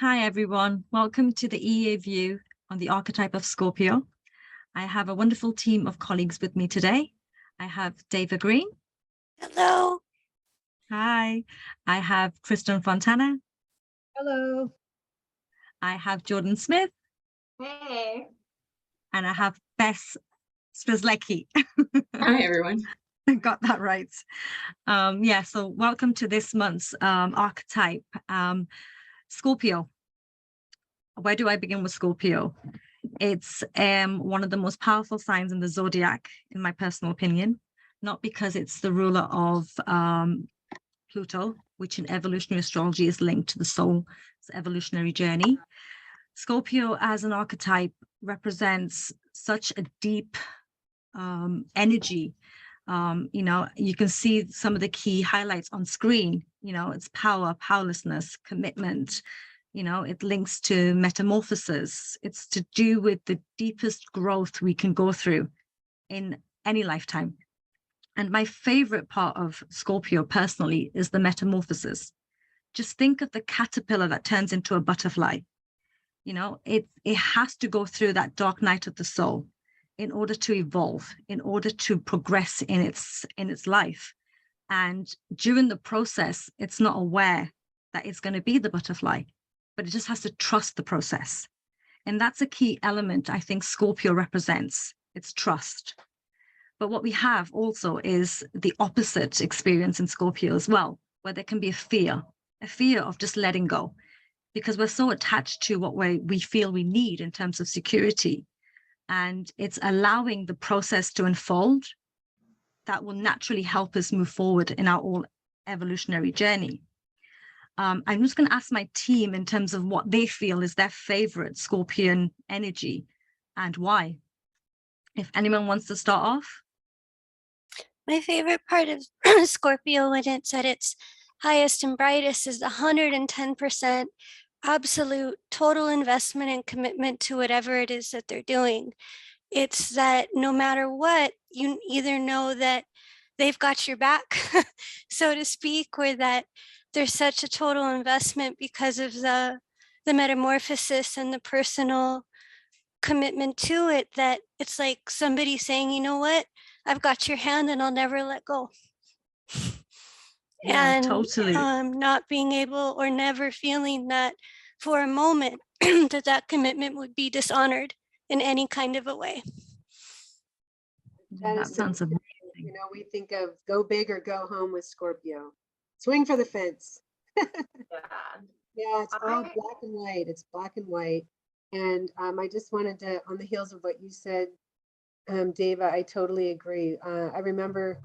Hi, everyone. Welcome to the EA View on the archetype of Scorpio. I have a wonderful team of colleagues with me today. I have Deva Green. Hello. Hi. I have Kristin Fontana. Hello. I have Jordyn Smith. Hey. And I have Bess Strzelecki. Hi, everyone. Got that right. So welcome to this month's archetype, Scorpio. Where do I begin with Scorpio? It's one of the most powerful signs in the zodiac, in my personal opinion, not because it's the ruler of Pluto, which in evolutionary astrology is linked to the soul's evolutionary journey. Scorpio as an archetype represents such a deep energy. You can see some of the key highlights on screen. It's power, powerlessness, commitment. It links to metamorphosis. It's to do with the deepest growth we can go through in any lifetime. And my favorite part of Scorpio personally is the metamorphosis. Just think of the caterpillar that turns into a butterfly. It has to go through that dark night of the soul in order to evolve, in order to progress in its life. And during the process, it's not aware that it's going to be the butterfly, but it just has to trust the process. And that's a key element I think Scorpio represents. It's trust. But what we have also is the opposite experience in Scorpio as well, where there can be a fear of just letting go, because we're so attached to what we feel we need in terms of security. And it's allowing the process to unfold that will naturally help us move forward in our all evolutionary journey. I'm just going to ask my team in terms of what they feel is their favorite Scorpion energy and why. If anyone wants to start off. My favorite part of Scorpio when it's at its highest and brightest is the 110% absolute total investment and commitment to whatever it is that they're doing. It's that no matter what, you either know that they've got your back, so to speak, or that there's such a total investment because of the metamorphosis and the personal commitment to it, that it's like somebody saying, you know what, I've got your hand and I'll never let go. Yeah, and totally. Not being able or never feeling that for a moment that commitment would be dishonored in any kind of a way. That sounds amazing. We think of go big or go home with Scorpio. Swing for the fence. Yeah, it's all black and white. It's black and white. And I just wanted to, on the heels of what you said, Deva, I totally agree. I remember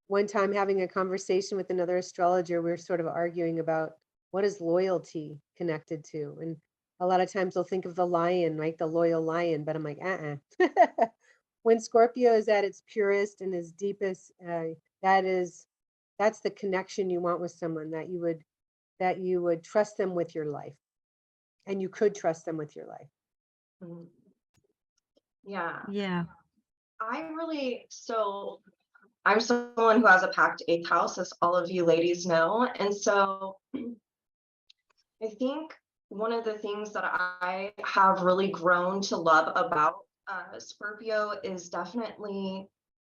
one time having a conversation with another astrologer. We were sort of arguing about what is loyalty connected to. And a lot of times they'll think of the lion, right? The loyal lion, but I'm like, When Scorpio is at its purest and its deepest, that's the connection you want with someone, that you would trust them with your life, and you could trust them with your life. Yeah. I'm someone who has a packed 8th house, as all of you ladies know. And so I think one of the things that I have really grown to love about Scorpio is definitely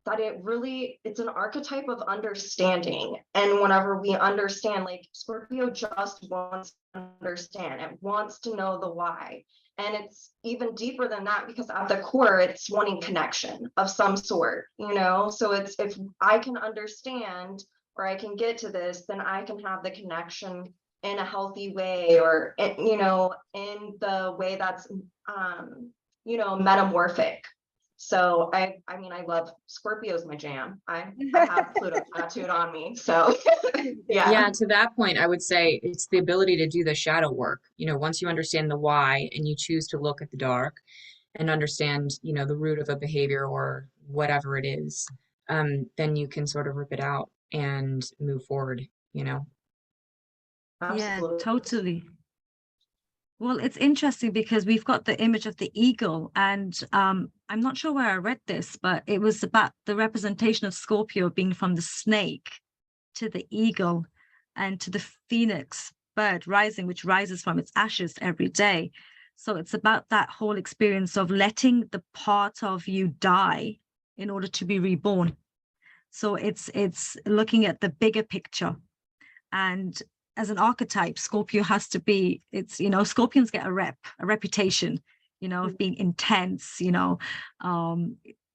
that it's an archetype of understanding. And whenever we understand, like Scorpio just wants to understand, it wants to know the why. And it's even deeper than that, because at the core, it's wanting connection of some sort, So it's, if I can understand or I can get to this, then I can have the connection in a healthy way, or, in the way that's, metamorphic. So I love Scorpio's my jam. I have Pluto tattooed on me. So Yeah, to that point, I would say it's the ability to do the shadow work. Once you understand the why and you choose to look at the dark and understand, the root of a behavior or whatever it is, then you can sort of rip it out and move forward, Yeah, Absolutely. totally. Well, it's interesting because we've got the image of the eagle, and I'm not sure where I read this, but it was about the representation of Scorpio being from the snake to the eagle and to the phoenix bird rising, which rises from its ashes every day. So it's about that whole experience of letting the part of you die in order to be reborn. So it's looking at the bigger picture. And as an archetype, Scorpio has to be, it's, you know, Scorpions get a reputation, you know, of being intense, you know,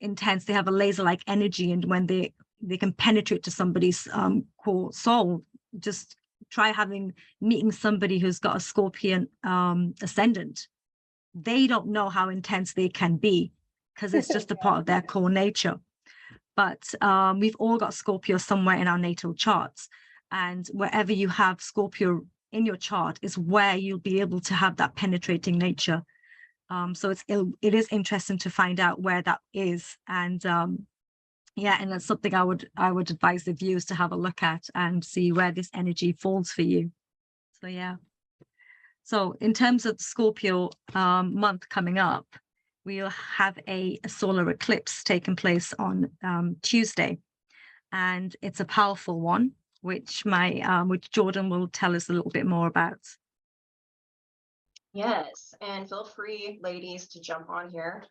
intense. They have a laser-like energy, and when they can penetrate to somebody's core soul. Just try meeting somebody who's got a Scorpion ascendant. They don't know how intense they can be, because it's just a part of their core nature. But we've all got Scorpio somewhere in our natal charts, and wherever you have Scorpio in your chart is where you'll be able to have that penetrating nature. So it is interesting to find out where that is, and and that's something I would advise the viewers to have a look at and see where this energy falls for you. So yeah. So in terms of the Scorpio month coming up, we'll have a solar eclipse taking place on Tuesday, and it's a powerful one, which which Jordyn will tell us a little bit more about. Yes, and feel free, ladies, to jump on here.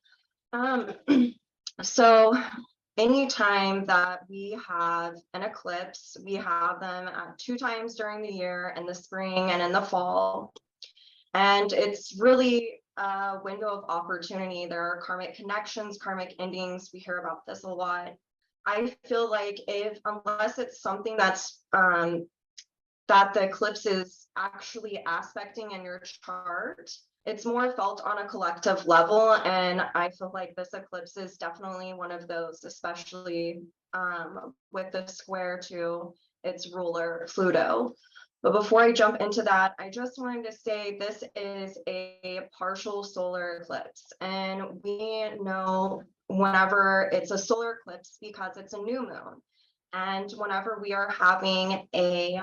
So anytime that we have an eclipse, we have them 2 times during the year, in the spring and in the fall. And it's really a window of opportunity. There are karmic connections, karmic endings. We hear about this a lot. I feel like unless it's something that's that the eclipse is actually aspecting in your chart, it's more felt on a collective level. And I feel like this eclipse is definitely one of those, especially with the square to its ruler, Pluto. But before I jump into that, I just wanted to say this is a partial solar eclipse. And we know whenever it's a solar eclipse because it's a new moon. And whenever we are having a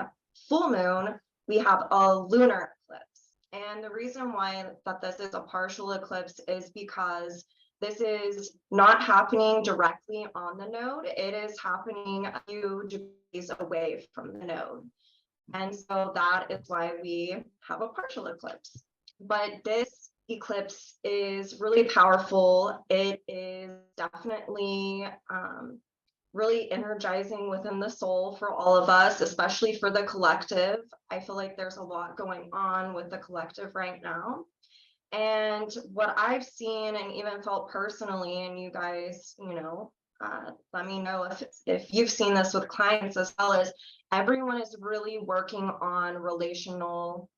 full moon, we have a lunar eclipse. And the reason why that this is a partial eclipse is because this is not happening directly on the node. It is happening a few degrees away from the node. And so that is why we have a partial eclipse. But this eclipse is really powerful. It is definitely really energizing within the soul for all of us, especially for the collective. I feel like there's a lot going on with the collective right now. And what I've seen and even felt personally, and you guys, let me know if you've seen this with clients as well, as everyone is really working on relational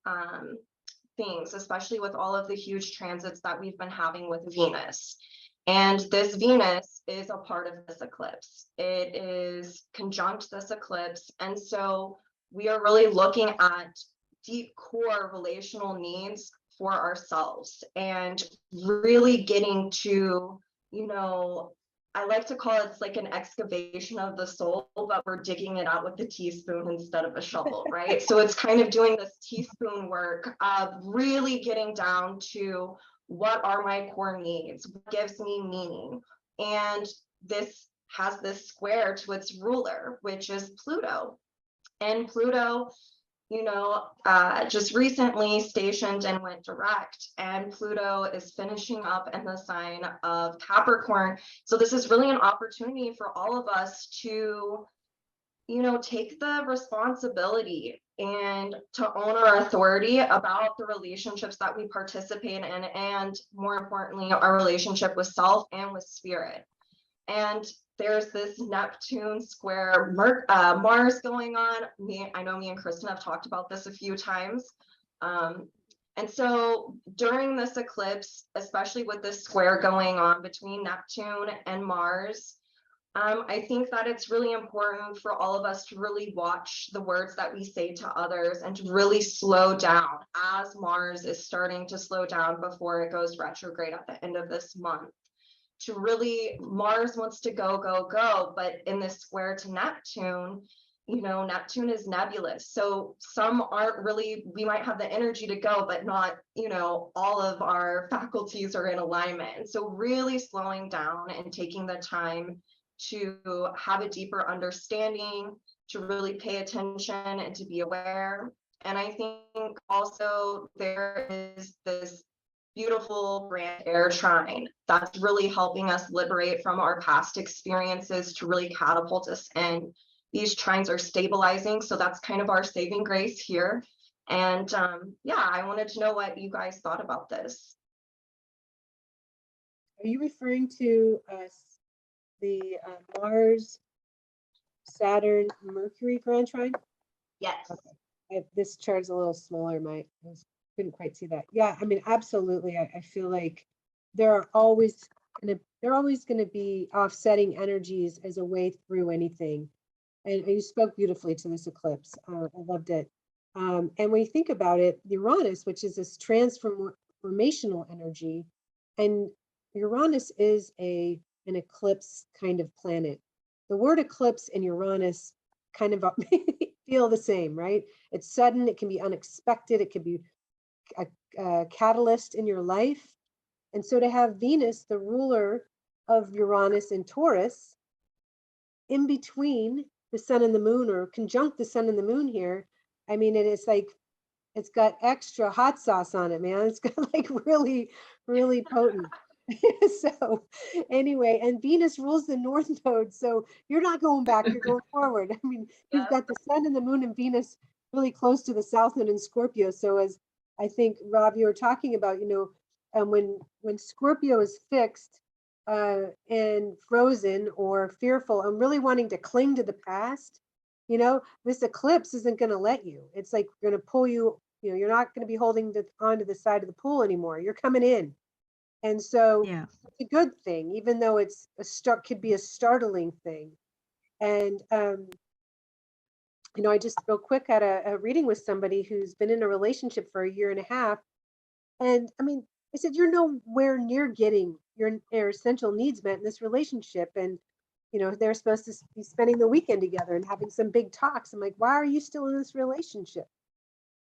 things, especially with all of the huge transits that we've been having with Venus. And this Venus is a part of this eclipse. It is conjunct this eclipse. And so we are really looking at deep core relational needs for ourselves and really getting to, I like to call it like an excavation of the soul, but we're digging it out with a teaspoon instead of a shovel, right? So it's kind of doing this teaspoon work of really getting down to what are my core needs, what gives me meaning. And this has this square to its ruler, which is Pluto. And Pluto, just recently stationed and went direct, and Pluto is finishing up in the sign of Capricorn. So this is really an opportunity for all of us to, take the responsibility and to own our authority about the relationships that we participate in, and more importantly, our relationship with self and with spirit. And there's this Neptune square Mars going on. I know me and Kristin have talked about this a few times. And so during this eclipse, especially with this square going on between Neptune and Mars, I think that it's really important for all of us to really watch the words that we say to others and to really slow down as Mars is starting to slow down before it goes retrograde at the end of this month. To really, Mars wants to go, go, go, but in this square to Neptune, Neptune is nebulous. So some aren't really, we might have the energy to go, but not, all of our faculties are in alignment. And so really slowing down and taking the time to have a deeper understanding, to really pay attention and to be aware. And I think also there is this beautiful grand air trine that's really helping us liberate from our past experiences to really catapult us in. These trines are stabilizing, so that's kind of our saving grace here. And yeah, I wanted to know what you guys thought about this. Are you referring to the Mars, Saturn, Mercury grand trine? Yes. This chart's a little smaller. Couldn't quite see that. Yeah, I mean, absolutely. I feel like there are always gonna be offsetting energies as a way through anything. And you spoke beautifully to this eclipse. I loved it. And when you think about it, Uranus, which is this transformational energy, and Uranus is an eclipse kind of planet. The word eclipse and Uranus kind of feel the same, right? It's sudden, it can be unexpected, it can be a catalyst in your life. And so to have Venus, the ruler of Uranus and Taurus, in between the sun and the moon, or conjunct the sun and the moon here, I mean, it is like, it's got extra hot sauce on it, man. It's got like really, really potent. So anyway, and Venus rules the north node. So you're not going back, you're going forward. I mean, you've got the sun and the moon and Venus really close to the south node in Scorpio. So as I think, Rob, you were talking about, when Scorpio is fixed and frozen or fearful and really wanting to cling to the past, this eclipse isn't going to let you. It's like going to pull you, you're not going to be holding onto the side of the pool anymore. You're coming in. And so Yeah. it's a good thing, even though it's could be a startling thing. And, I just real quick had a reading with somebody who's been in a relationship for 1.5 years. And I mean, I said, you're nowhere near getting your essential needs met in this relationship. And, they're supposed to be spending the weekend together and having some big talks. I'm like, why are you still in this relationship?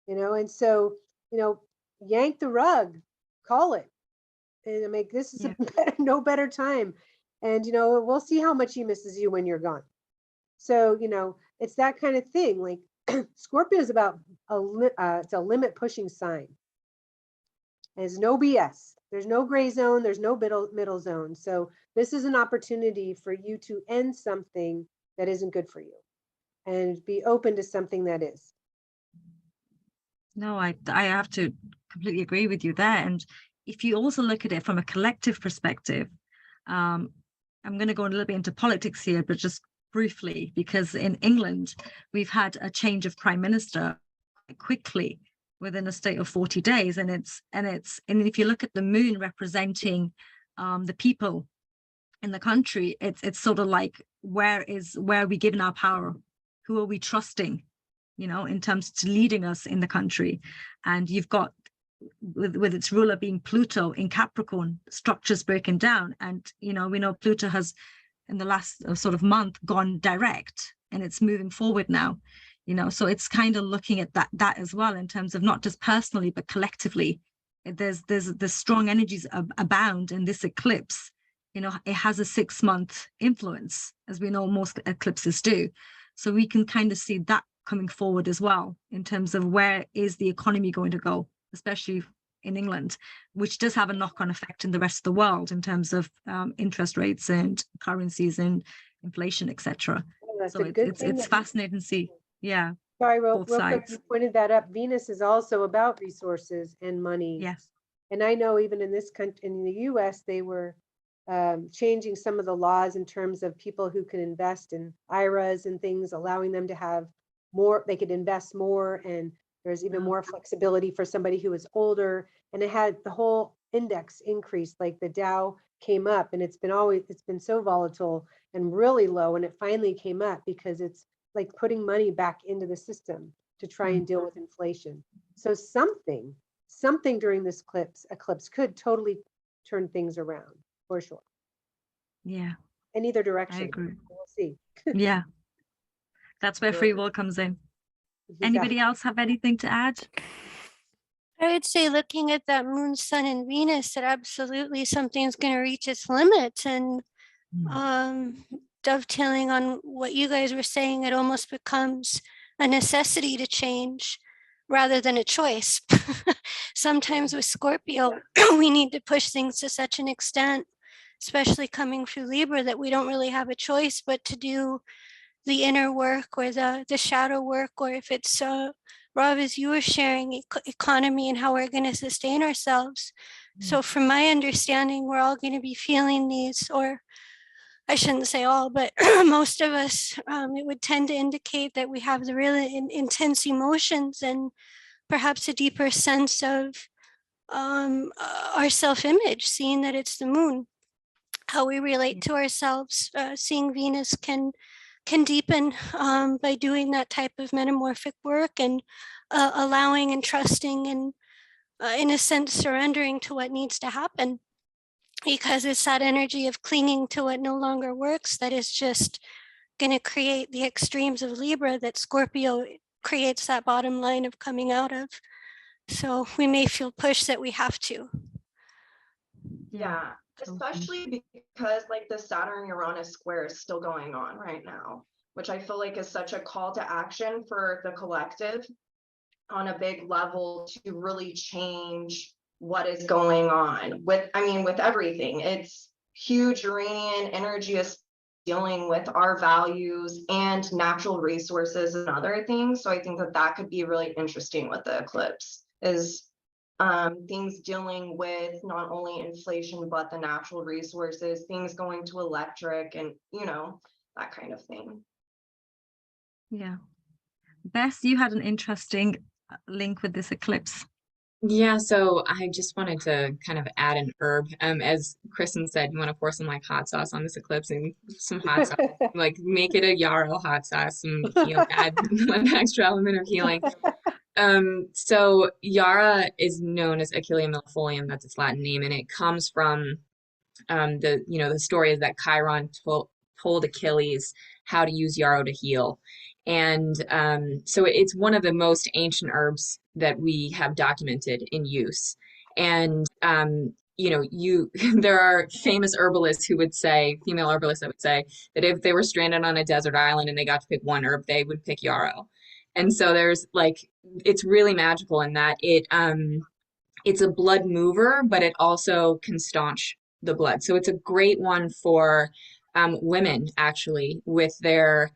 And so, yank the rug, call it. And I make this is no better time. And, we'll see how much he misses you when you're gone. So, it's that kind of thing. Like Scorpio is about it's a limit pushing sign. There's no BS. There's no gray zone. There's no middle zone. So this is an opportunity for you to end something that isn't good for you and be open to something that is. No, I have to completely agree with you there. And if you also look at it from a collective perspective, I'm going to go a little bit into politics here, but just briefly, because in England, we've had a change of prime minister quickly within a state of 40 days. And if you look at the moon representing the people in the country, it's sort of like, where are we giving our power? Who are we trusting? In terms to leading us in the country. And you've got, with its ruler being Pluto in Capricorn, structures breaking down. And, we know Pluto has, in the last sort of month, gone direct, and it's moving forward now, so it's kind of looking at that as well, in terms of not just personally, but collectively. There's the strong energies abound in this eclipse. It has a 6-month influence, as we know most eclipses do. So we can kind of see that coming forward as well, in terms of where is the economy going to go, especially in England, which does have a knock-on effect in the rest of the world in terms of interest rates and currencies and inflation, etc. So it's fascinating to see. Yeah. Sorry, real both quick, sides. you pointed that up. Venus is also about resources and money. Yes. And I know even in this country, in the US, they were changing some of the laws in terms of people who can invest in IRAs and things, allowing them to have more, they could invest more, and there's even more flexibility for somebody who is older. And it had the whole index increased, like the Dow came up, and it's been so volatile and really low, and it finally came up because it's like putting money back into the system to try and deal with inflation. So something during this eclipse could totally turn things around, for sure. Yeah. In either direction. I agree. We'll see. Yeah. That's where free will comes in. Anybody else have anything to add? I would say, looking at that moon, sun, and Venus, that absolutely something's going to reach its limits. And dovetailing on what you guys were saying, it almost becomes a necessity to change. rather than a choice. Sometimes with Scorpio, we need to push things to such an extent, especially coming through Libra, that we don't really have a choice but to do the inner work or the shadow work, or if it's Rob, as you were sharing, economy and how we're going to sustain ourselves. So from my understanding, we're all going to be feeling these, or I shouldn't say all, but most of us, it would tend to indicate that we have the really intense emotions and perhaps a deeper sense of our self-image, seeing that it's the moon, how we relate to ourselves. Seeing Venus can deepen by doing that type of metamorphic work, and allowing and trusting and in a sense surrendering to what needs to happen, because it's that energy of clinging to what no longer works that is just going to create the extremes of Libra that Scorpio creates that bottom line of coming out of. So we may feel pushed that we have to. Yeah, especially because like the Saturn Uranus square is still going on right now, which I feel like is such a call to action for the collective on a big level to really change what is going on with, I mean, with everything. It's huge. Uranian energy is dealing with our values and natural resources and other things. So I think that that could be really interesting with the eclipse, is things dealing with not only inflation, but the natural resources, things going to electric and, you know, that kind of thing. Yeah. Bess, you had an interesting link with this eclipse. Yeah, so I just wanted to kind of add an herb. As Kristin said, you want to pour some like hot sauce on this eclipse, and some hot sauce, like make it a yarrow hot sauce, and add an extra element of healing. So Yara is known as Achillea millefolium, that's its Latin name, and it comes from the story is that Chiron told Achilles how to use yarrow to heal. And so it's one of the most ancient herbs that we have documented in use. And there are famous herbalists who would say, female herbalists that would say that if they were stranded on a desert island and they got to pick one herb, they would pick yarrow. And so there's like, it's really magical in that it's a blood mover, but it also can staunch the blood. So it's a great one for women, actually, with their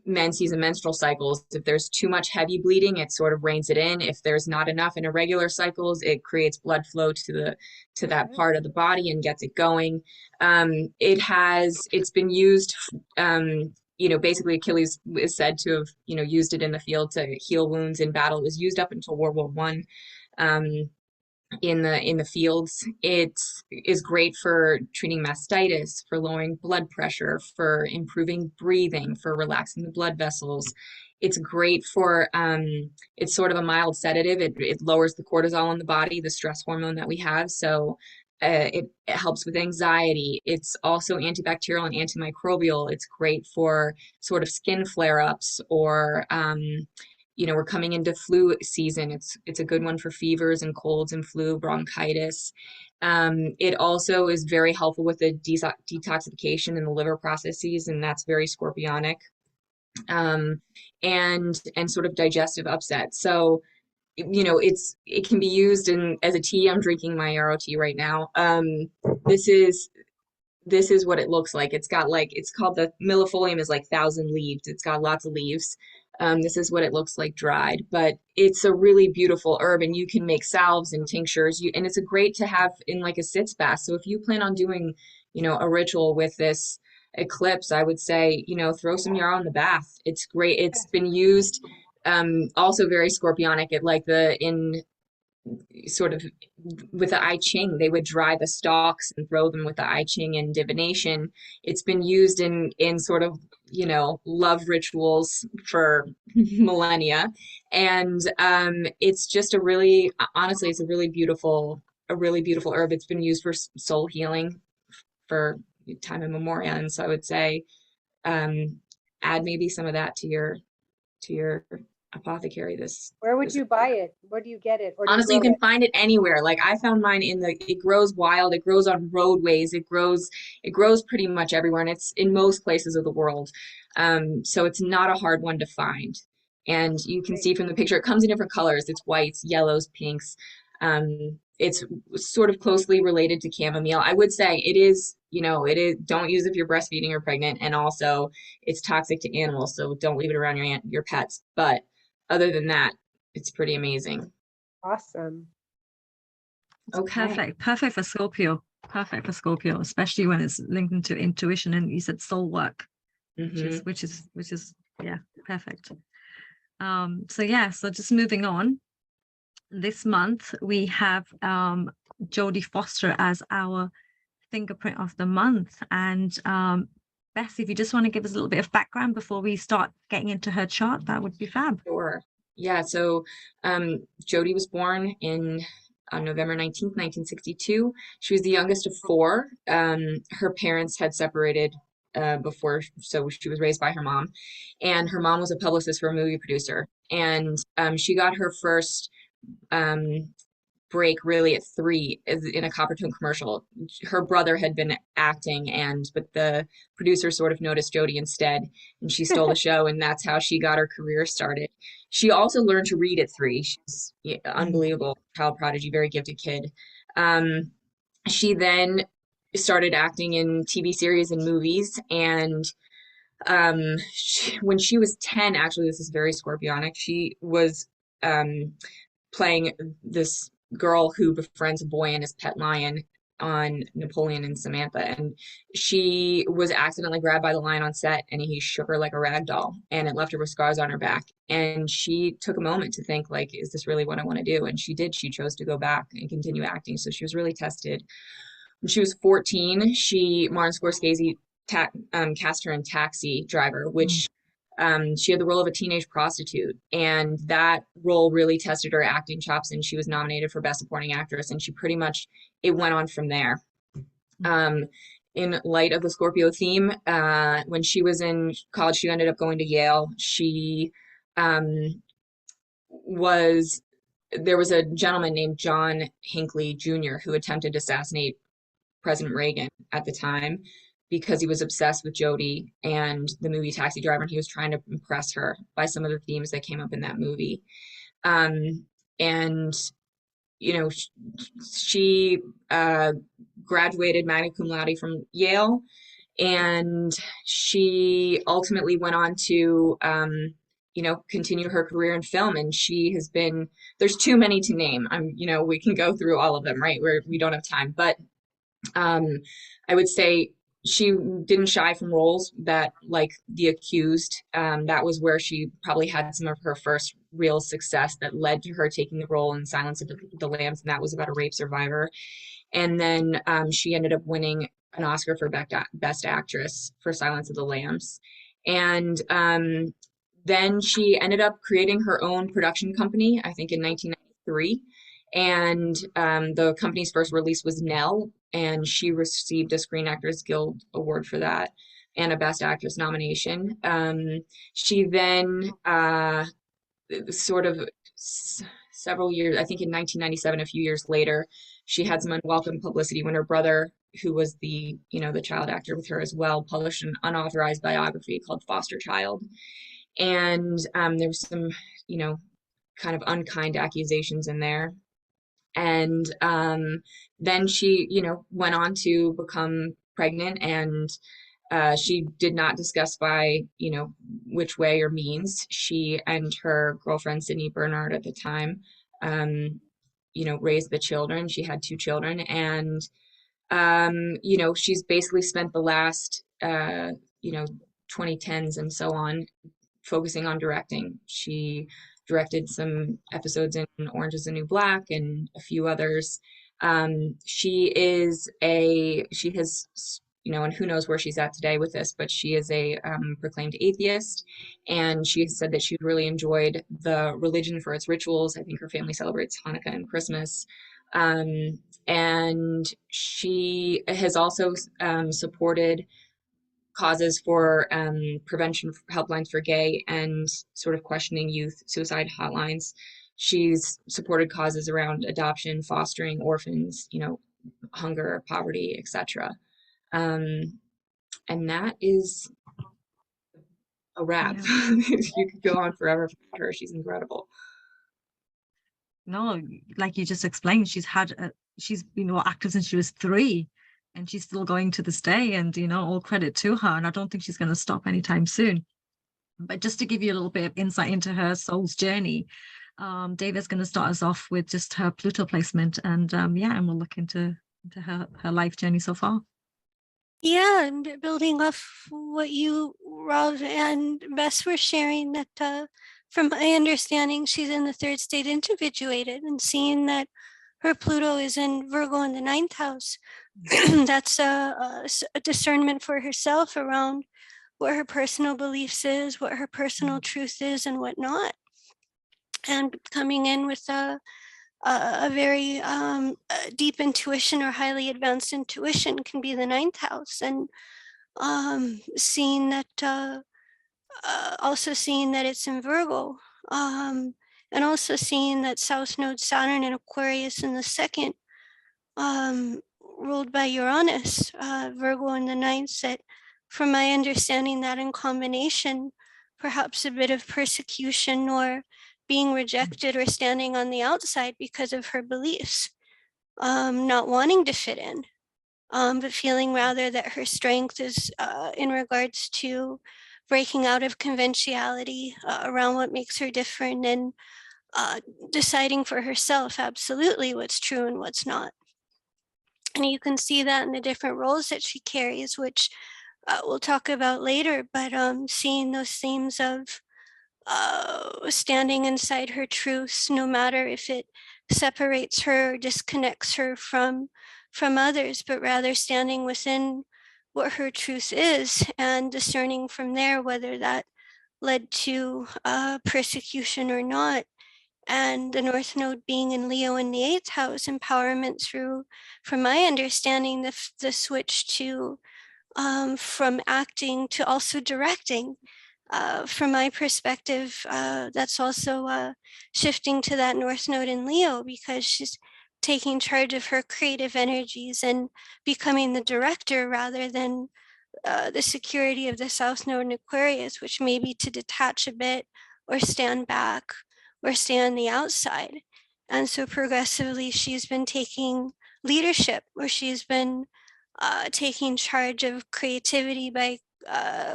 menses and menstrual cycles. If there's too much heavy bleeding, it sort of reins it in. If there's not enough in irregular cycles, it creates blood flow to that part of the body and gets it going. It's been used. Basically Achilles is said to have, used it in the field to heal wounds in battle. It was used up until World War I. In the fields. It is great for treating mastitis, for lowering blood pressure, for improving breathing, for relaxing the blood vessels. It's great for it's sort of a mild sedative. It lowers the cortisol in the body, the stress hormone that we have. So it helps with anxiety. It's also antibacterial and antimicrobial. It's great for sort of skin flare-ups, or we're coming into flu season. It's a good one for fevers and colds and flu, bronchitis. It also is very helpful with the detoxification in the liver processes, and that's very scorpionic. And sort of digestive upset. So, it can be used as a tea. I'm drinking my yarrow tea right now. This is what it looks like. It's called the millefolium, is like 1,000 leaves. It's got lots of leaves. This is what it looks like dried, but it's a really beautiful herb, and you can make salves and tinctures. And it's a great to have in like a sitz bath. So if you plan on doing, a ritual with this eclipse, I would say, throw some yarrow in the bath. It's great. It's been used, also very scorpionic in sort of with the I Ching. They would dry the stalks and throw them with the I Ching and divination. It's been used in sort of, love rituals for millennia. And it's just honestly, it's a really beautiful herb. It's been used for soul healing for time immemorial. And so I would say add maybe some of that to your apothecary. Where would you buy it? Where do you get it? Or do Honestly, you grow can find it anywhere. Like I found mine it grows wild. It grows on roadways. It grows pretty much everywhere, and it's in most places of the world. So it's not a hard one to find. And you can see from the picture, it comes in different colors. It's whites, yellows, pinks. It's sort of closely related to chamomile. I would say it is, it is, don't use it if you're breastfeeding or pregnant. And also it's toxic to animals. So don't leave it around your pets. But other than that, it's pretty amazing. Awesome. Okay. Perfect for Scorpio. Perfect for Scorpio, especially when it's linked into intuition and you said soul work, Mhm. which is yeah, perfect. So just moving on. This month we have Jodie Foster as our fingerprint of the month. And Bess, if you just want to give us a little bit of background before we start getting into her chart, that would be fab. Sure. Yeah, so Jodie was born on November 19th, 1962. She was the youngest of four. Her parents had separated before, so she was raised by her mom. And her mom was a publicist for a movie producer. And she got her first break really at 3 in a Coppertone commercial. Her brother had been acting, but the producer sort of noticed Jodie instead, and she stole the show, and that's how she got her career started. She also learned to read at 3. She's unbelievable child prodigy, very gifted kid. She then started acting in TV series and movies, and when she was 10, actually, this is very Scorpionic, she was playing this girl who befriends a boy and his pet lion on Napoleon and Samantha. And she was accidentally grabbed by the lion on set, and he shook her like a rag doll, and it left her with scars on her back. And she took a moment to think, like, is this really what I want to do? And she did. She chose to go back and continue acting. So she was really tested. When she was 14, Martin Scorsese cast her in Taxi Driver, which she had the role of a teenage prostitute, and that role really tested her acting chops, and she was nominated for Best Supporting Actress, and it went on from there. In light of the Scorpio theme, when she was in college, she ended up going to Yale. There was a gentleman named John Hinckley Jr. who attempted to assassinate President Reagan at the time because he was obsessed with Jodie and the movie Taxi Driver, and he was trying to impress her by some of the themes that came up in that movie. She graduated magna cum laude from Yale, and she ultimately went on to continue her career in film. And there's too many to name. We can go through all of them, right? We don't have time, but I would say she didn't shy from roles that, like The Accused, that was where she probably had some of her first real success that led to her taking the role in Silence of the Lambs, and that was about a rape survivor. And then she ended up winning an Oscar for Best Actress for Silence of the Lambs. And then she ended up creating her own production company, I think in 1993. And the company's first release was Nell, and she received a Screen Actors Guild Award for that and a Best Actress nomination. She then sort of several years, I think in 1997, a few years later, she had some unwelcome publicity when her brother, who was the child actor with her as well, published an unauthorized biography called Foster Child. And there was some, kind of unkind accusations in there. And then she, went on to become pregnant, and she did not discuss by, which way or means. She and her girlfriend, Sydney Bernard, at the time, raised the children. She had 2 children, and, she's basically spent the last, 2010s and so on focusing on directing. She directed some episodes in Orange is the New Black and a few others. She has, and who knows where she's at today with this, but she is a proclaimed atheist, and she said that she really enjoyed the religion for its rituals. I think her family celebrates Hanukkah and Christmas. And she has also supported causes for prevention helplines for gay and sort of questioning youth suicide hotlines. She's supported causes around adoption, fostering, orphans, hunger, poverty, etc. And that is a wrap. Yeah. You could go on forever about her. She's incredible. No, like you just explained, she's been active since she was 3, and she's still going to this day. And all credit to her. And I don't think she's going to stop anytime soon. But just to give you a little bit of insight into her soul's journey, Deva's going to start us off with just her Pluto placement, and and we'll look into her life journey so far. Yeah, and building off what you, Rob, and Bess were sharing, that from my understanding, she's in the 3rd state individuated, and seeing that her Pluto is in Virgo in the 9th house. That's a discernment for herself around what her personal beliefs is, what her personal truth is, and whatnot. And coming in with a very deep intuition or highly advanced intuition can be the 9th house. And seeing that, also seeing that it's in Virgo, and also seeing that South Node Saturn in Aquarius in the 2nd, ruled by Uranus, Virgo in the 9th, that from my understanding, that in combination, perhaps a bit of persecution or being rejected or standing on the outside because of her beliefs, not wanting to fit in, but feeling rather that her strength is in regards to breaking out of conventionality around what makes her different, and deciding for herself absolutely what's true and what's not. And you can see that in the different roles that she carries, which we'll talk about later, but seeing those themes of standing inside her truths, no matter if it separates her or disconnects her from others, but rather standing within what her truth is and discerning from there whether that led to persecution or not. And the North Node being in Leo in the 8th house, empowerment through, from my understanding, the switch to from acting to also directing. From my perspective, that's also shifting to that North Node in Leo, because she's taking charge of her creative energies and becoming the director rather than the security of the South Node in Aquarius, which may be to detach a bit or stand back or stay on the outside. And so progressively she's been taking leadership, or she's been taking charge of creativity by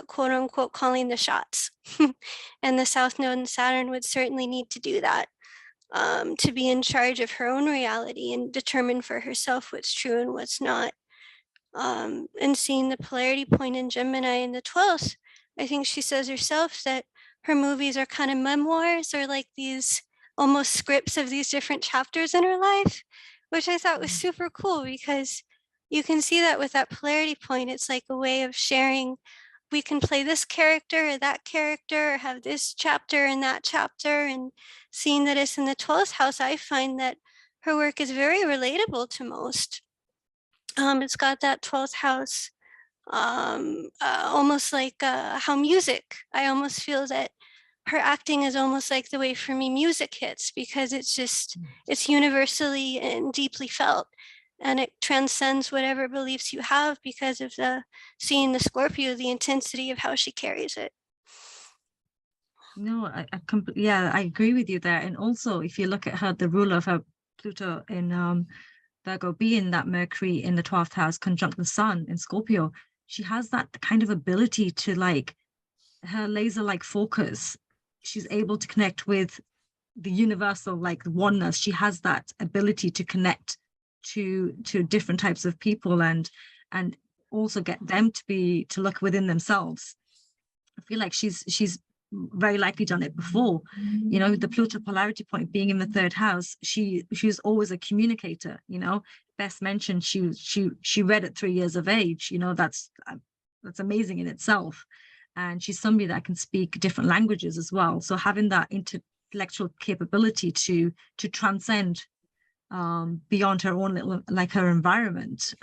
quote unquote calling the shots. And the South Node and Saturn would certainly need to do that, to be in charge of her own reality and determine for herself what's true and what's not. And seeing the polarity point in Gemini in the 12th, I think she says herself that her movies are kind of memoirs, or like these almost scripts of these different chapters in her life, which I thought was super cool, because you can see that with that polarity point. It's like a way of sharing, we can play this character or that character, or have this chapter and that chapter. And seeing that it's in the 12th house, I find that her work is very relatable to most. It's got that 12th house, almost like how music, I almost feel that her acting is almost like the way for me music hits, because it's just, it's universally and deeply felt, and it transcends whatever beliefs you have because of seeing the Scorpio, the intensity of how she carries it. No, I agree with you there. And also, if you look at her, the ruler of her Pluto in Virgo being that Mercury in the 12th house conjunct the Sun in Scorpio, she has that kind of ability to, like, her laser-like focus. She's able to connect with the universal, like, oneness. She has that ability to connect to different types of people, and also get them to look within themselves. I feel like she's very likely done it before. The Pluto polarity point being in the 3rd house, she's always a communicator. Bess mentioned she read at 3 years of age. That's amazing in itself. And she's somebody that can speak different languages as well. So having that intellectual capability to transcend beyond her own little, like, her environment.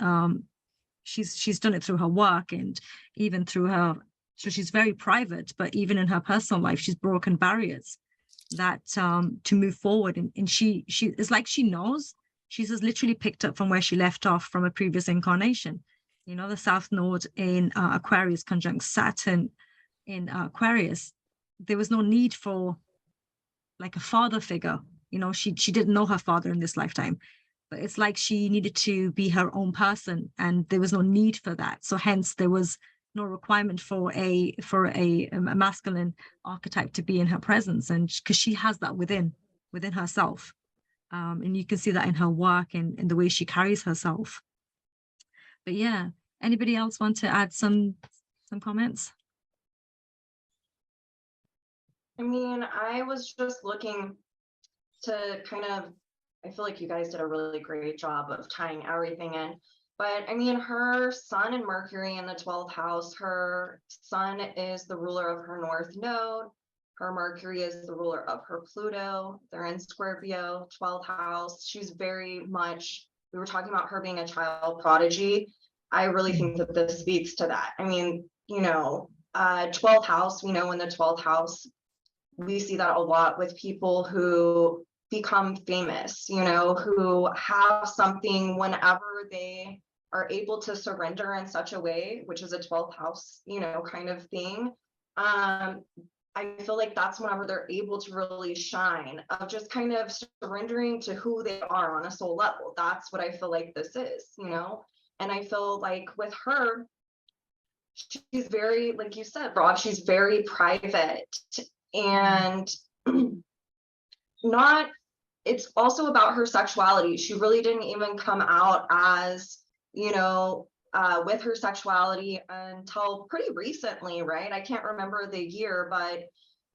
She's done it through her work, and even through her. So she's very private, but even in her personal life, she's broken barriers that to move forward. And she it's like she knows. She's just literally picked up from where she left off from a previous incarnation. The South Node in Aquarius conjunct Saturn in Aquarius, there was no need for like a father figure. You know, she didn't know her father in this lifetime, but it's like she needed to be her own person, and there was no need for that. So hence there was no requirement for a masculine archetype to be in her presence, and because she has that within herself. And you can see that in her work and in the way she carries herself. But yeah, anybody else want to add some comments? I mean, I was just looking to kind of, I feel like you guys did a really great job of tying everything in. But I mean, her sun and Mercury in the 12th house, her sun is the ruler of her North Node. Her Mercury is the ruler of her Pluto. They're in Scorpio, 12th house. She's very much, we were talking about her being a child prodigy. I really think that this speaks to that. I mean, you know, 12th house, we know in the 12th house, we see that a lot with people who become famous, you know, who have something whenever they are able to surrender in such a way, which is a 12th house, you know, kind of thing. I feel like that's whenever they're able to really shine, of just kind of surrendering to who they are on a soul level. That's what I feel like this is, you know. And I feel like with her, she's very, like you said, Rob, she's very private, and not, it's also about her sexuality. She really didn't even come out as, you know, with her sexuality until pretty recently, right? I can't remember the year, but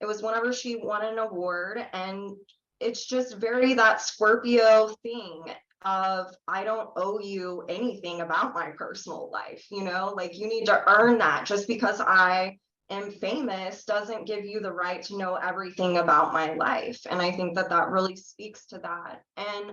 it was whenever she won an award. And it's just very that Scorpio thing of, I don't owe you anything about my personal life, you know, like you need to earn that. Just because I am famous doesn't give you the right to know everything about my life. And I think that that really speaks to that. And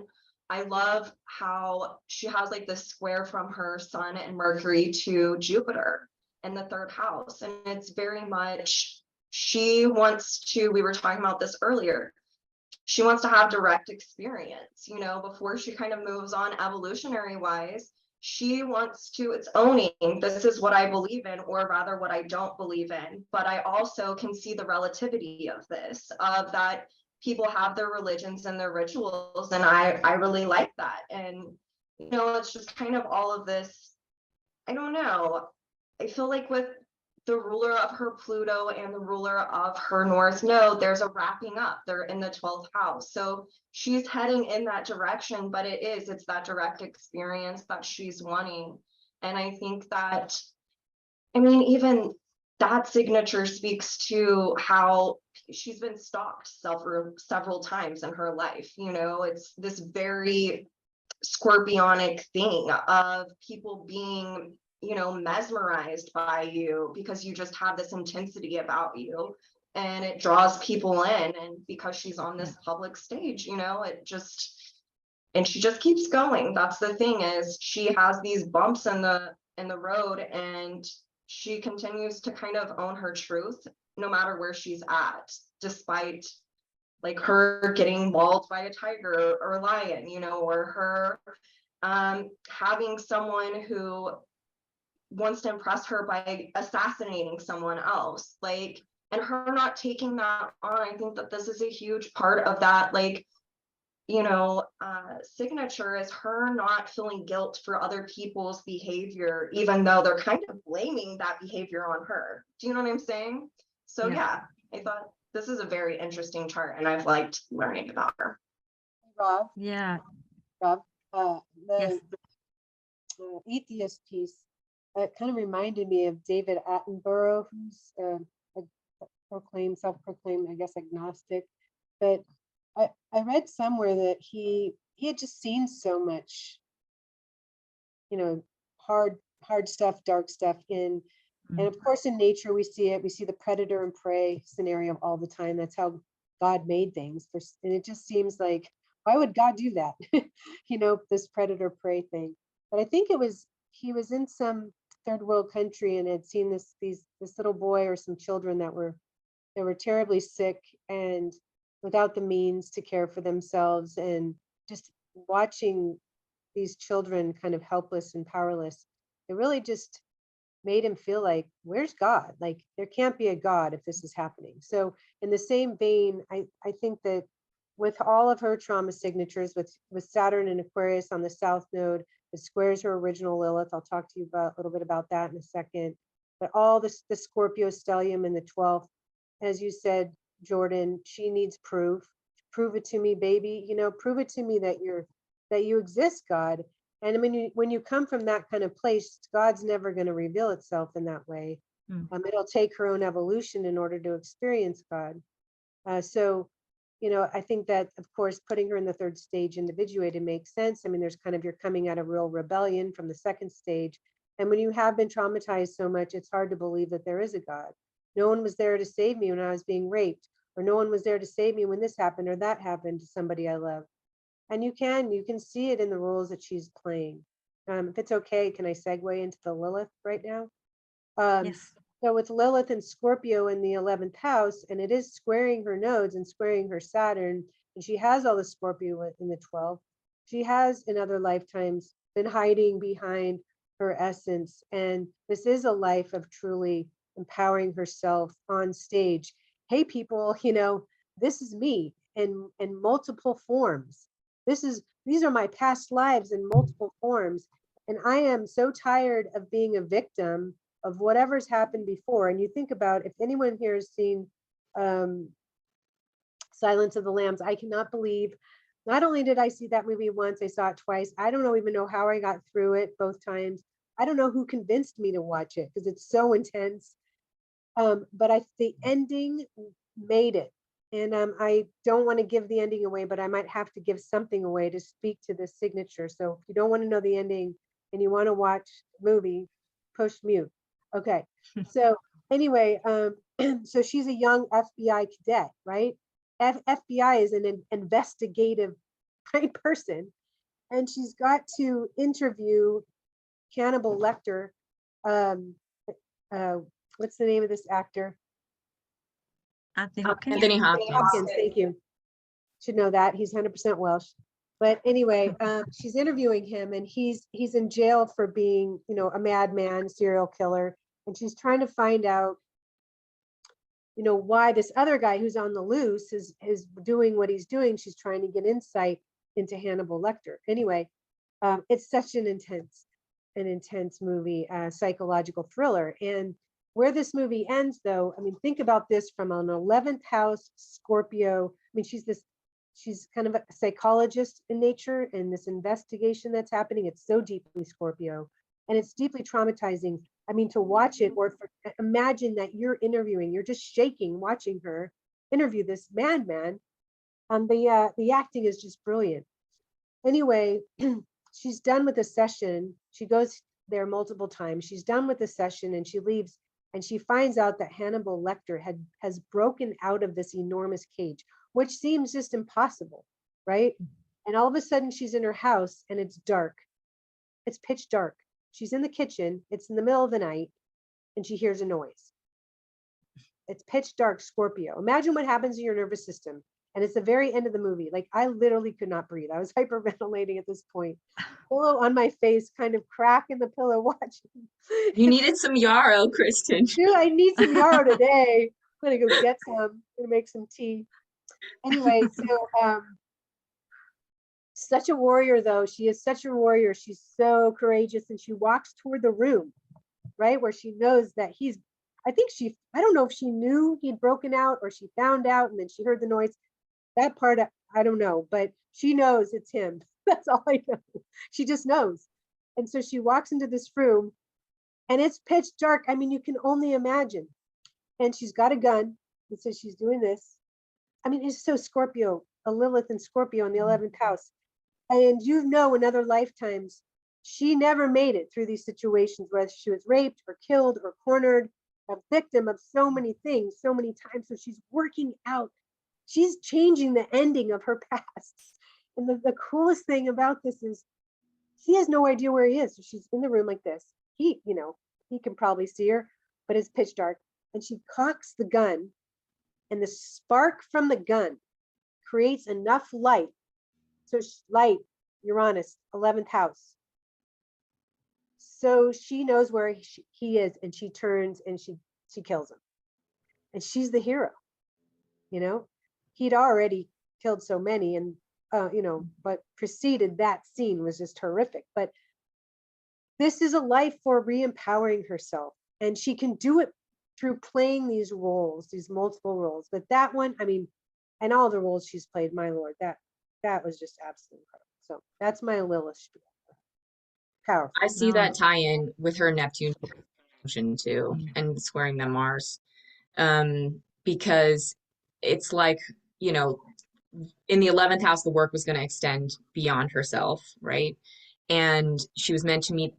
I love how she has like this square from her sun and Mercury to Jupiter in the 3rd house. And it's very much, she wants to, we were talking about this earlier, she wants to have direct experience, you know, before she kind of moves on evolutionary wise. She wants to, it's owning, this is what I believe in, or rather what I don't believe in. But I also can see the relativity of this, of that people have their religions and their rituals. And I really like that. And, you know, it's just kind of all of this, I don't know. I feel like with the ruler of her Pluto and the ruler of her North Node, there's a wrapping up. They're in the 12th house. So she's heading in that direction, but it's that direct experience that she's wanting. And I think that, I mean, even that signature speaks to how she's been stalked several times in her life. You know, it's this very scorpionic thing of people being, you know, mesmerized by you because you just have this intensity about you, and it draws people in. And because she's on this public stage, you know, it just, and she just keeps going. That's the thing, is she has these bumps in the road, and she continues to kind of own her truth no matter where she's at, despite like her getting mauled by a tiger or a lion, you know, or her having someone who wants to impress her by assassinating someone else, like, and her not taking that on. I think that this is a huge part of that, like, you know, signature, is her not feeling guilt for other people's behavior, even though they're kind of blaming that behavior on her. Do you know what I'm saying? So yeah, I thought this is a very interesting chart, and I've liked learning about her. Rob, Yeah. Rob, the Yes. atheist piece, it kind of reminded me of David Attenborough, who's a self-proclaimed, I guess, agnostic. But I read somewhere that he had just seen so much, you know, hard stuff, dark stuff in, and of course in nature we see it. We see the predator and prey scenario all the time. That's how God made things. And it just seems like, why would God do that? You know, this predator prey thing. But I think he was in some third world country and had seen this little boy or some children that were terribly sick and without the means to care for themselves, and just watching these children kind of helpless and powerless. It really just made him feel like, where's God? Like, there can't be a God if this is happening. So in the same vein, I think that with all of her trauma signatures, with Saturn and Aquarius on the South Node, it squares her original Lilith. I'll talk to you about a little bit about that in a second. But all this, the Scorpio stellium in the 12th, as you said, Jordyn, she needs proof. Prove it to me, baby. You know, prove it to me that you exist, God. And when you come from that kind of place, God's never going to reveal itself in that way. It'll take her own evolution in order to experience God. So, you know, I think that, of course, putting her in the third stage individuated makes sense. I mean, there's kind of, you're coming out of real rebellion from the second stage. And when you have been traumatized so much, it's hard to believe that there is a God. No one was there to save me when I was being raped, or no one was there to save me when this happened or that happened to somebody I love. And you can see it in the roles that she's playing. If it's okay, can I segue into the Lilith right now? Yes. So with Lilith and Scorpio in the 11th house, and it is squaring her nodes and squaring her Saturn, and she has all the Scorpio in the 12th. She has in other lifetimes been hiding behind her essence. And this is a life of truly empowering herself on stage. Hey, people, you know, this is me in multiple forms. These are my past lives in multiple forms. And I am so tired of being a victim of whatever's happened before. And you think about, if anyone here has seen Silence of the Lambs, I cannot believe, not only did I see that movie once, I saw it twice. I don't even know how I got through it both times. I don't know who convinced me to watch it because it's so intense. But the ending made it. And I don't want to give the ending away, but I might have to give something away to speak to this signature. So if you don't want to know the ending and you want to watch the movie, push mute. Okay. So anyway, so she's a young FBI cadet, right? FBI is an investigative kind person. And she's got to interview Hannibal Lecter. What's the name of this actor? Anthony Hopkins. Anthony Hopkins. Thank you. Should know that. He's 100% Welsh. But anyway, she's interviewing him, and he's in jail for being, you know, a madman, serial killer. And she's trying to find out, you know, why this other guy who's on the loose is doing what he's doing. She's trying to get insight into Hannibal Lecter. Anyway, it's such an intense movie, psychological thriller. And where this movie ends, though, I mean, think about this from an 11th house Scorpio. I mean, she's kind of a psychologist in nature, and this investigation that's happening, it's so deeply Scorpio, and it's deeply traumatizing. I mean, to watch it, or imagine that you're just shaking watching her interview this madman. The acting is just brilliant. Anyway, she's done with the session. She goes there multiple times. She's done with the session and she leaves, and she finds out that Hannibal Lecter has broken out of this enormous cage, which seems just impossible, right? And all of a sudden she's in her house and it's dark. It's pitch dark. She's in the kitchen. It's in the middle of the night and she hears a noise. It's pitch dark, Scorpio. Imagine what happens to your nervous system. And it's the very end of the movie. Like, I literally could not breathe. I was hyperventilating at this point. Pillow on my face, kind of crack in the pillow watching. You needed some yarrow, Kristin. Dude, I need some yarrow today. I'm gonna go get some. I'm gonna make some tea. Anyway, so such a warrior though. She is such a warrior. She's so courageous, and she walks toward the room, right, where she knows that I don't know if she knew he'd broken out or she found out and then she heard the noise. That part, I don't know, but she knows it's him. That's all I know. She just knows. And so she walks into this room and it's pitch dark. I mean, you can only imagine. And she's got a gun. And so she's doing this. I mean, it's so Scorpio, a Lilith and Scorpio in the 11th house. And you know, in other lifetimes, she never made it through these situations, whether she was raped or killed or cornered, a victim of so many things, so many times. So she's working out. She's changing the ending of her past. And the coolest thing about this is she has no idea where he is. So she's in the room like this. He can probably see her, but it's pitch dark. And she cocks the gun, and the spark from the gun creates enough light. So light, Uranus, 11th house. So she knows where he is, and she turns and she kills him. And she's the hero, you know? He'd already killed so many, and you know, but preceded that scene was just horrific. But this is a life for re-empowering herself, and she can do it through playing these roles, these multiple roles. But that one, I mean, and all the roles she's played, my lord, that was just absolutely incredible. So that's my Lilith spiel. Powerful. I see No. that tie-in with her Neptune conjunction too, and squaring them Mars, because it's like, you know, in the 11th house, the work was going to extend beyond herself, right? And she was meant to meet,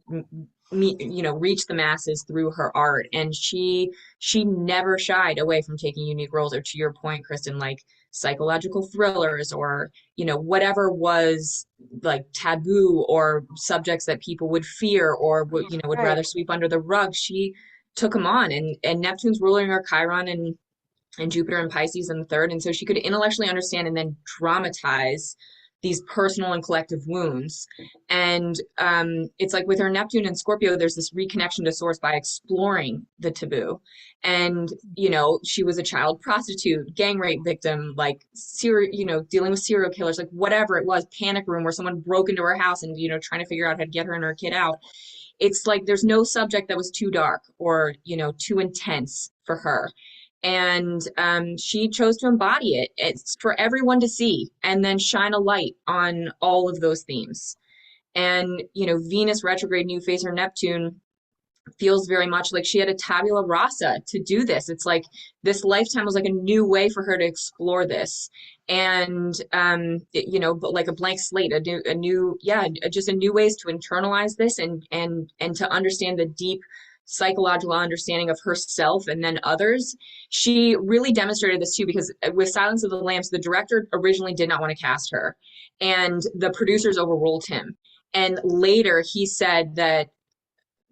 you know, reach the masses through her art. And she never shied away from taking unique roles, or to your point, Kristin, like psychological thrillers, or, you know, whatever was like taboo or subjects that people would fear or would, you know, would rather sweep under the rug. She took them on, and Neptune's ruling her Chiron and Jupiter and Pisces in the third. And so she could intellectually understand and then dramatize these personal and collective wounds. And it's like with her Neptune and Scorpio, there's this reconnection to source by exploring the taboo. And, you know, she was a child prostitute, gang rape victim, like you know, dealing with serial killers, like whatever it was, panic room where someone broke into her house and, you know, trying to figure out how to get her and her kid out. It's like there's no subject that was too dark or, you know, too intense for her. And she chose to embody it. It's for everyone to see and then shine a light on all of those themes. And, you know, Venus retrograde, new phase, or Neptune feels very much like she had a tabula rasa to do this. It's like this lifetime was like a new way for her to explore this. And, you know, but like a blank slate, a new, just a new ways to internalize this and to understand the deep psychological understanding of herself and then others. She really demonstrated this too, because with Silence of the Lambs, the director originally did not want to cast her, and the producers overruled him. And later he said that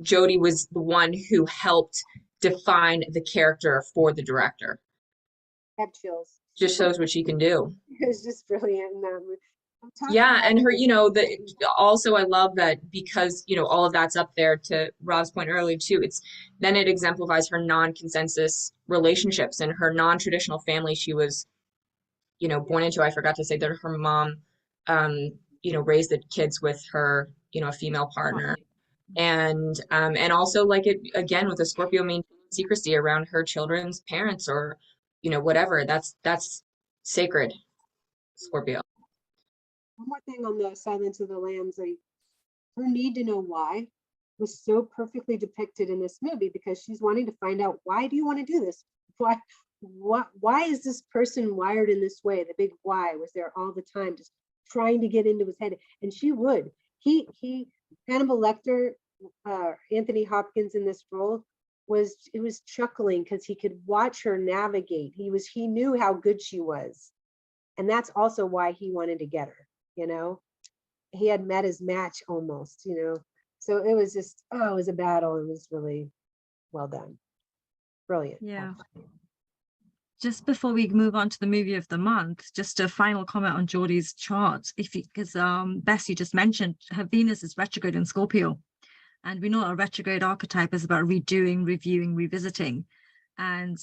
Jodie was the one who helped define the character for the director. I have chills. Just shows what she can do. It was just brilliant in that movie. Yeah, and her, you know, also I love that because, you know, all of that's up there, to Rob's point earlier too. Then it exemplifies her non-consensus relationships and her non-traditional family she was, you know, born into. I forgot to say that her mom, you know, raised the kids with her, you know, a female partner. And also, like, it again with the Scorpio, maintaining secrecy around her children's parents, or, you know, whatever. That's sacred, Scorpio. One more thing on the Silence of the Lambs, like her need to know why was so perfectly depicted in this movie, because she's wanting to find out, why do you want to do this? Why is this person wired in this way? The big why was there all the time, just trying to get into his head. And she would. Hannibal Lecter, Anthony Hopkins in this role was chuckling because he could watch her navigate. He knew how good she was. And that's also why he wanted to get her, you know. He had met his match almost, you know. So it was just, it was a battle. It was really well done. Brilliant. Yeah. Just before we move on to the movie of the month, just a final comment on Jordie's chart. Because Bess, you just mentioned her Venus is retrograde in Scorpio. And we know a retrograde archetype is about redoing, reviewing, revisiting. And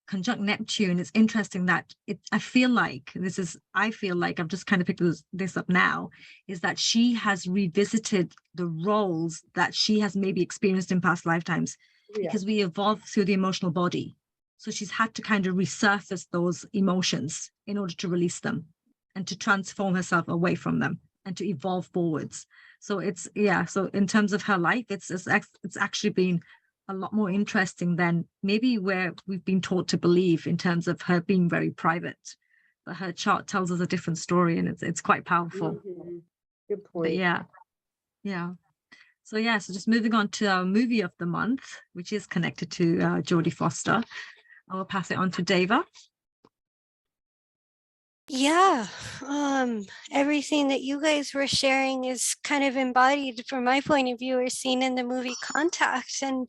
conjunct Neptune, it's interesting that I feel like I've just kind of picked this up now, is that she has revisited the roles that she has maybe experienced in past lifetimes, because we evolve through the emotional body. So she's had to kind of resurface those emotions in order to release them and to transform herself away from them and to evolve forwards. So so in terms of her life, it's actually been a lot more interesting than maybe where we've been taught to believe, in terms of her being very private. But her chart tells us a different story, and it's quite powerful. Mm-hmm. Good point. But yeah. So just moving on to our movie of the month, which is connected to Jodie Foster. I will pass it on to Deva. Yeah, everything that you guys were sharing is kind of embodied, from my point of view, or seen in the movie Contact. And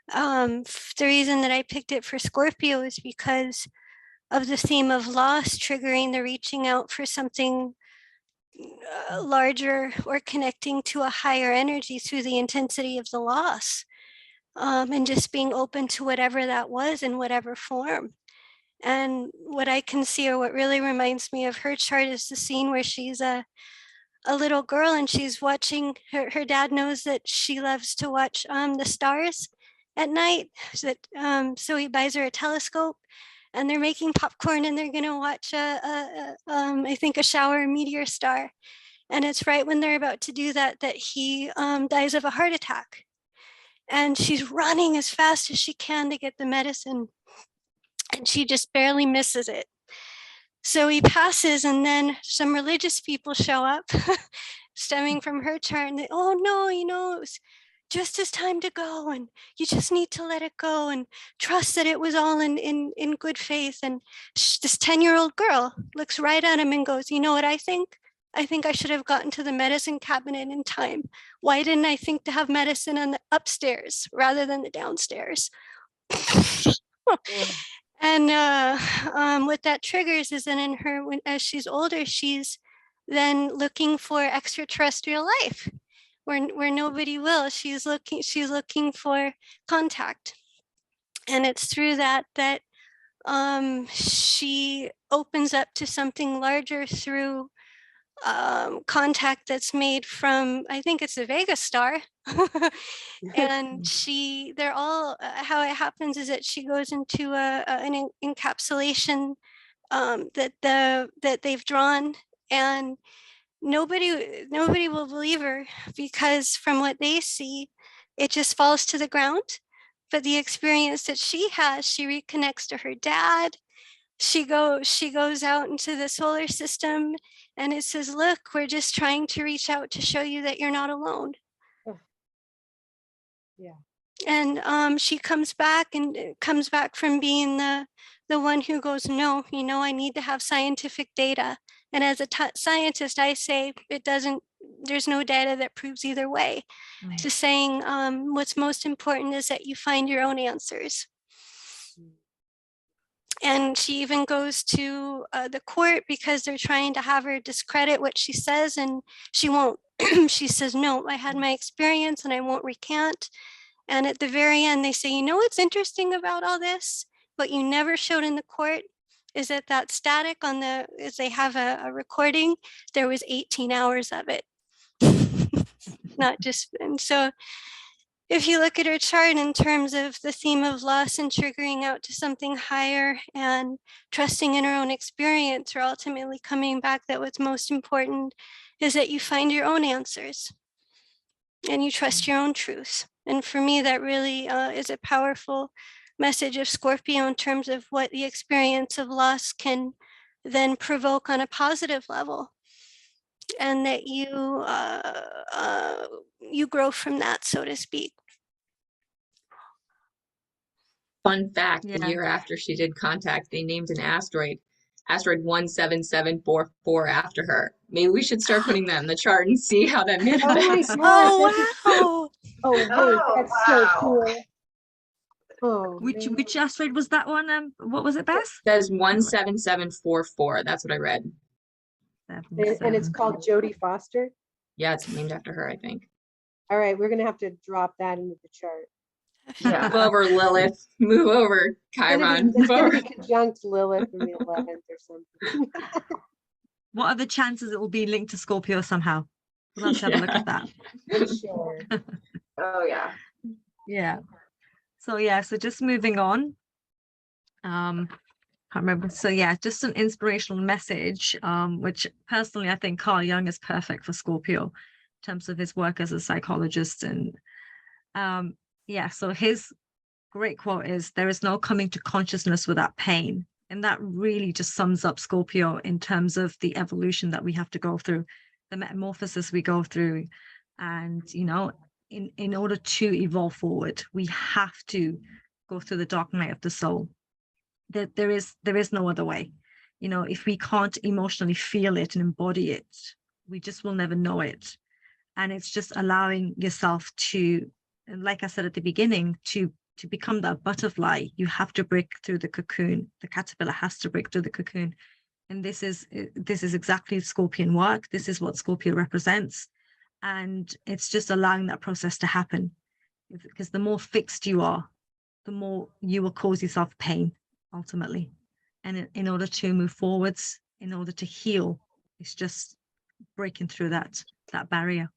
the reason that I picked it for Scorpio is because of the theme of loss triggering the reaching out for something larger or connecting to a higher energy through the intensity of the loss, and just being open to whatever that was in whatever form. And what I can see, or what really reminds me of her chart, is the scene where she's a little girl and she's watching, her dad knows that she loves to watch the stars at night. So he buys her a telescope, and they're making popcorn and they're gonna watch I think a shower meteor star. And it's right when they're about to do that that he dies of a heart attack. And she's running as fast as she can to get the medicine, and she just barely misses it. So he passes, and then some religious people show up stemming from her chart, and they, oh no, it was just his time to go, and you just need to let it go and trust that it was all in good faith. And this 10-year-old girl looks right at him and goes, you know what I think? I think I should have gotten to the medicine cabinet in time. Why didn't I think to have medicine on the upstairs rather than the downstairs? And what that triggers is that in her, as she's older, she's then looking for extraterrestrial life, where nobody will. She's looking for contact, and it's through that she opens up to something larger through contact that's made from, I think it's a Vega star. And they're all, how it happens is that she goes into an encapsulation that they've drawn, and nobody will believe her, because from what they see, it just falls to the ground. But the experience that she has, she reconnects to her dad. She goes out into the solar system, and it says, look, we're just trying to reach out to show you that you're not alone. Yeah. And she comes back from being the one who goes, no, I need to have scientific data. And as a scientist, I say there's no data that proves either way. Right. To saying what's most important is that you find your own answers. And she even goes to the court because they're trying to have her discredit what she says, and she won't. She says, no, I had my experience and I won't recant. And at the very end, they say, what's interesting about all this? What you never showed in the court is that static as they have a recording, there was 18 hours of it. Not just, and so if you look at her chart in terms of the theme of loss and triggering out to something higher and trusting in her own experience, or ultimately coming back that what's most important is that you find your own answers and you trust your own truth. And for me, that really is a powerful message of Scorpio in terms of what the experience of loss can then provoke on a positive level. And that you grow from that, so to speak. Fun fact, Yeah. the year after she did contact, they named an asteroid 17744 after her. Maybe we should start putting that in the chart and see how that Oh my manifests. God. Oh, wow. Oh, wait, Oh, that's so wow. cool. Oh, Which man. which asteroid was that one? What was it, Bess? It says 17744. That's what I read. And it's called Jodie Foster. Yeah, it's named after her, I think. All right, we're gonna have to drop that into the chart. Yeah. Move over, Lilith. Move over, Chiron. It's Move gonna over. be conjunct Lilith in the 11th or something. What are the chances it will be linked to Scorpio somehow? We'll have to have a look at that. I'm sure. Oh, yeah. Yeah. So just moving on. Can't remember. So yeah, just an inspirational message, which personally I think Carl Jung is perfect for Scorpio in terms of his work as a psychologist. And so his great quote is, there is no coming to consciousness without pain. And that really just sums up Scorpio in terms of the evolution that we have to go through, the metamorphosis we go through. And, in order to evolve forward, we have to go through the dark night of the soul. There is no other way. If we can't emotionally feel it and embody it, we just will never know it. And it's just allowing yourself to, like I said at the beginning, to become that butterfly. You have to break through the cocoon. The caterpillar has to break through the cocoon And this is exactly Scorpion work. This is what Scorpio represents. And it's just allowing that process to happen. Because the more fixed you are, the more you will cause yourself pain ultimately. And in order to move forwards, in order to heal, it's just breaking through that barrier.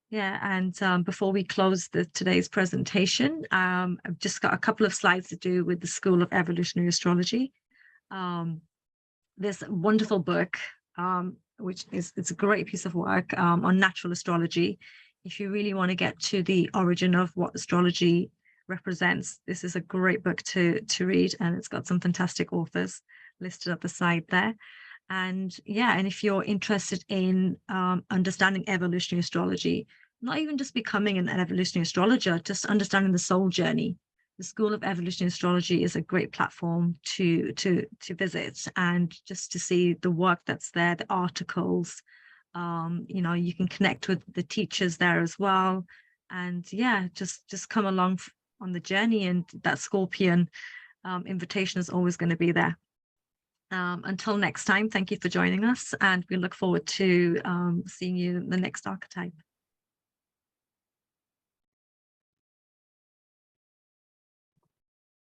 Yeah, and before we close today's presentation, I've just got a couple of slides to do with the School of Evolutionary Astrology. This wonderful book, which it's a great piece of work on natural astrology. If you really want to get to the origin of what astrology represents, this is a great book to read, and it's got some fantastic authors listed at the side there. And yeah, and if you're interested in understanding evolutionary astrology, not even just becoming an evolutionary astrologer, just understanding the soul journey, the School of Evolutionary Astrology is a great platform to visit, and just to see the work that's there, the articles. You know, you can connect with the teachers there as well, and yeah, just come along on the journey, and that Scorpion invitation is always going to be there. Until next time, thank you for joining us, and we look forward to seeing you in the next archetype.